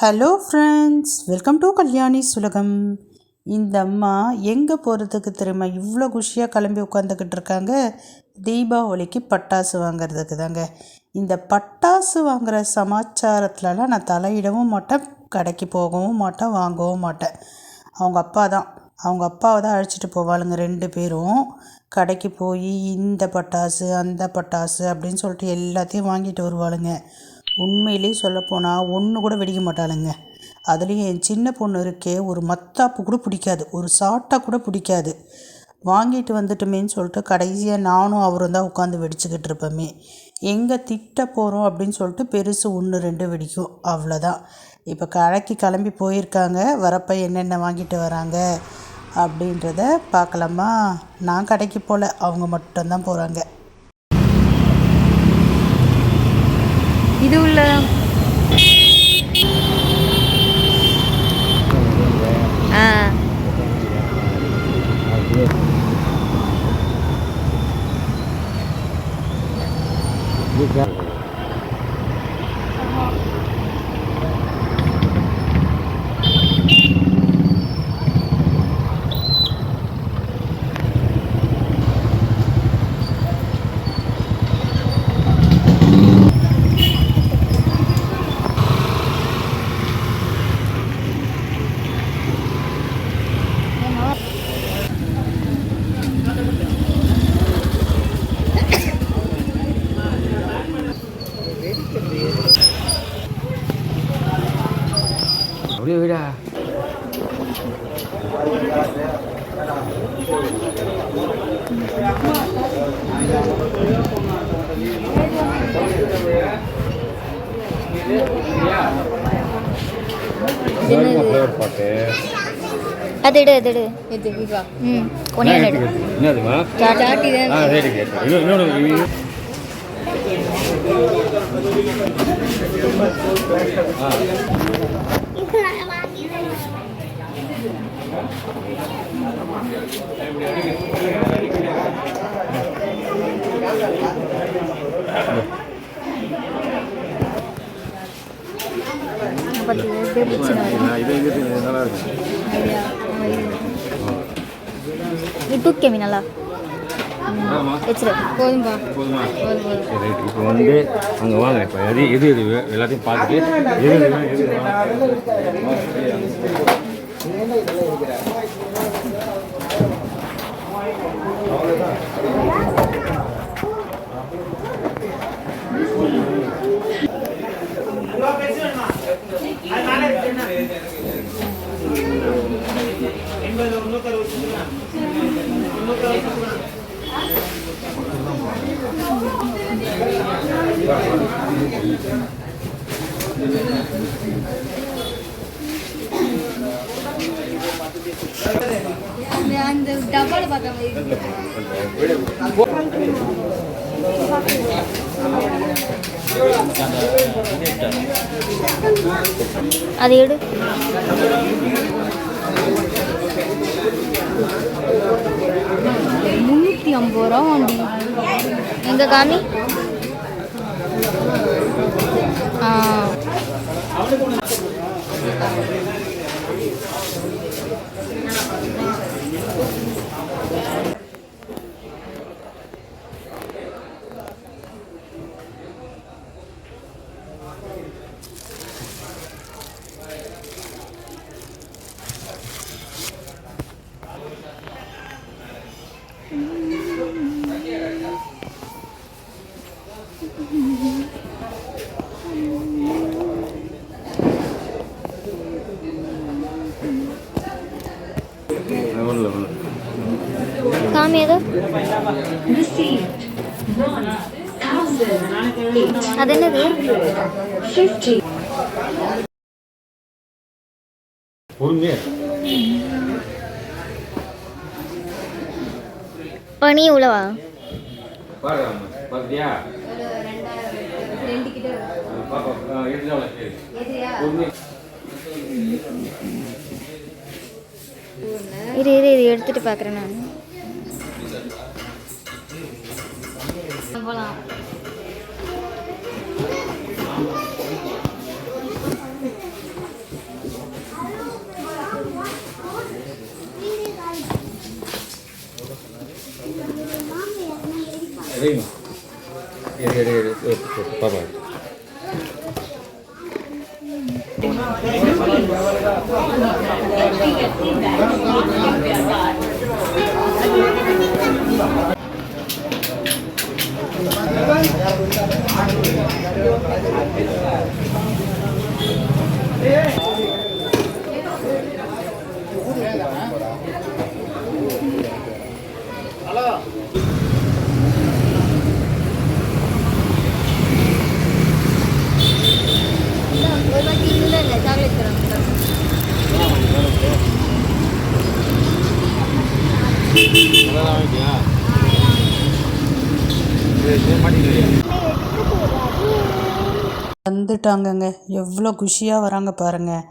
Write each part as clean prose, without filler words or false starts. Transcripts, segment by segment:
Hello friends, welcome to Kalyani's உலகம். இந்த அம்மா எங்கே போகிறதுக்கு தெரியுமா இவ்வளோ குஷியாக கிளம்பி உட்காந்துக்கிட்டு இருக்காங்க? தீபாவளிக்கு பட்டாசு வாங்கிறதுக்கு தாங்க. இந்த பட்டாசு வாங்குகிற சமாச்சாரத்துலலாம் நான் தலையிடவும் மாட்டேன், கடைக்கு போகவும் மாட்டேன், வாங்கவும் மாட்டேன். அவங்க அப்பாவை தான் அழைச்சிட்டு போவாளுங்க. 2 பேரும் கடைக்கு போய் இந்த பட்டாசு அந்த பட்டாசு அப்படின்னு சொல்லிட்டு எல்லாத்தையும் வாங்கிட்டு வருவாளுங்க. உண்மையிலேயே சொல்லப்போனால் ஒன்று கூட வெடிக்க மாட்டாளுங்க. அதுலேயும் என் சின்ன பொண்ணு இருக்கே, ஒரு மத்தாப்பு கூட பிடிக்காது, ஒரு சாட்டை கூட பிடிக்காது. வாங்கிட்டு வந்துட்டுமேன்னு சொல்லிட்டு கடைசியாக நானும் அவரும் தான் உட்காந்து வெடிச்சுக்கிட்டு இருப்போமே. எங்கே திட்ட போகிறோம் அப்படின்னு சொல்லிட்டு பெருசு 1 2 வெடிக்கும், அவ்வளோதான். இப்போ கடைக்கு கிளம்பி போயிருக்காங்க. வரப்போ என்னென்ன வாங்கிட்டு வராங்க அப்படின்றத பார்க்கலாமா? நான் கடைக்கு போகல, அவங்க மட்டும்தான் போகிறாங்க. இது உள்ள அப்படியே விடா. அது எடு அது எடு இது விவா ஒனியன் எடு. என்னதுமா? சாட்டி தான். ரேட் கேட்டு இன்னொரு தூக்கி நல்லா வச்சிரு. போதும்பா. இப்போ வந்து அங்கே வாங்க. இப்போ எது எல்லாத்தையும் பார்த்துட்டு அந்த டப்பால பார்த்தாங்க. அது எடு. ₹350 வண்டி எங்க காமி? காமி அது அது என்னது? பனி உழவா? இரு இரு இது எடுத்துட்டு பார்க்குறேன் நான். போகலாம். பாப்பா ஒரு வாட்டி இல்லை சாக்லேட் தராங்க. வந்துட்டாங்கங்க. எவ்வளோ குஷியாக வராங்க பாருங்கள்.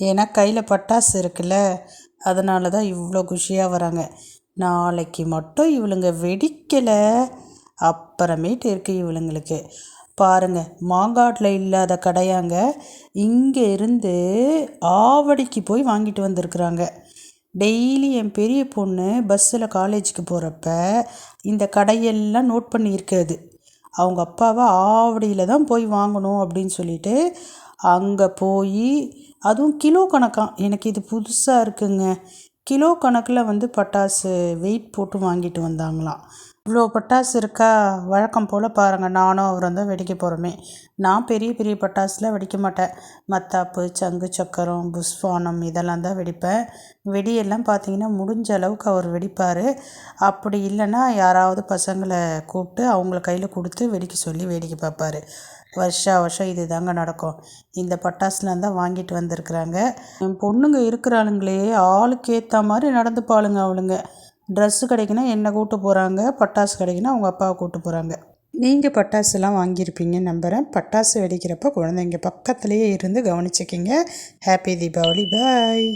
ஏன்னா கையில் பட்டாசு இருக்குல்ல, அதனால தான் இவ்வளோ குஷியாக வராங்க. நாளைக்கு மட்டும் இவளுங்க வெடிக்கலை, அப்புறமேட்டு இருக்குது இவளுங்களுக்கு. பாருங்கள், மாங்காட்டில் இல்லாத கடையாங்க இங்கே இருந்து ஆவடிக்கு போய் வாங்கிட்டு வந்திருக்குறாங்க. டெய்லி என் பெரிய பொண்ணு பஸ்ஸில் காலேஜுக்கு போகிறப்ப இந்த கடையெல்லாம் நோட் பண்ணியிருக்காது. அவங்க அப்பாவை ஆவடியில் தான் போய் வாங்கணும் அப்படின்னு சொல்லிட்டு அங்கே போய், அதுவும் கிலோ கணக்காக, எனக்கு இது புதுசாக இருக்குங்க. கிலோ கணக்கில் பட்டாசு வெயிட் போட்டு வாங்கிட்டு வந்தாங்களாம். இவ்வளோ பட்டாசு இருக்கா? வழக்கம் போல் பாருங்கள், நானும் அவரும் தான் வெடிக்க போகிறோமே. நான் பெரிய பெரிய பட்டாசுலாம் வெடிக்க மாட்டேன். மத்தாப்பு, சங்கு சக்கரம், புஷ்வானம் இதெல்லாம் தான் வெடிப்பேன். வெடியெல்லாம் பார்த்திங்கன்னா முடிஞ்ச அளவுக்கு அவர் வெடிப்பார். அப்படி இல்லைன்னா யாராவது பசங்களை கூப்பிட்டு அவங்கள கையில் கொடுத்து வெடிக்க சொல்லி வேடிக்கை பார்ப்பார். வருஷம் இது தாங்க நடக்கும். இந்த பட்டாசுலாம் தான் வாங்கிட்டு வந்திருக்குறாங்க. என் பொண்ணுங்க இருக்கிறாளுங்களே, ஆளுக்கு ஏற்ற மாதிரி நடந்துப்பாளுங்க அவளுங்க. ட்ரெஸ்ஸு கிடைக்குன்னா என்னை கூப்பிட்டு போகிறாங்க, பட்டாசு கிடைக்குன்னா அவங்க அப்பாவை கூப்பிட்டு போகிறாங்க. நீங்கள் பட்டாசுலாம் வாங்கியிருப்பீங்கன்னு நம்புகிறேன். பட்டாசு வெடிக்கிறப்ப குழந்தைங்க பக்கத்துலேயே இருந்து கவனிச்சுக்கிங்க. ஹாப்பி தீபாவளி. பாய்.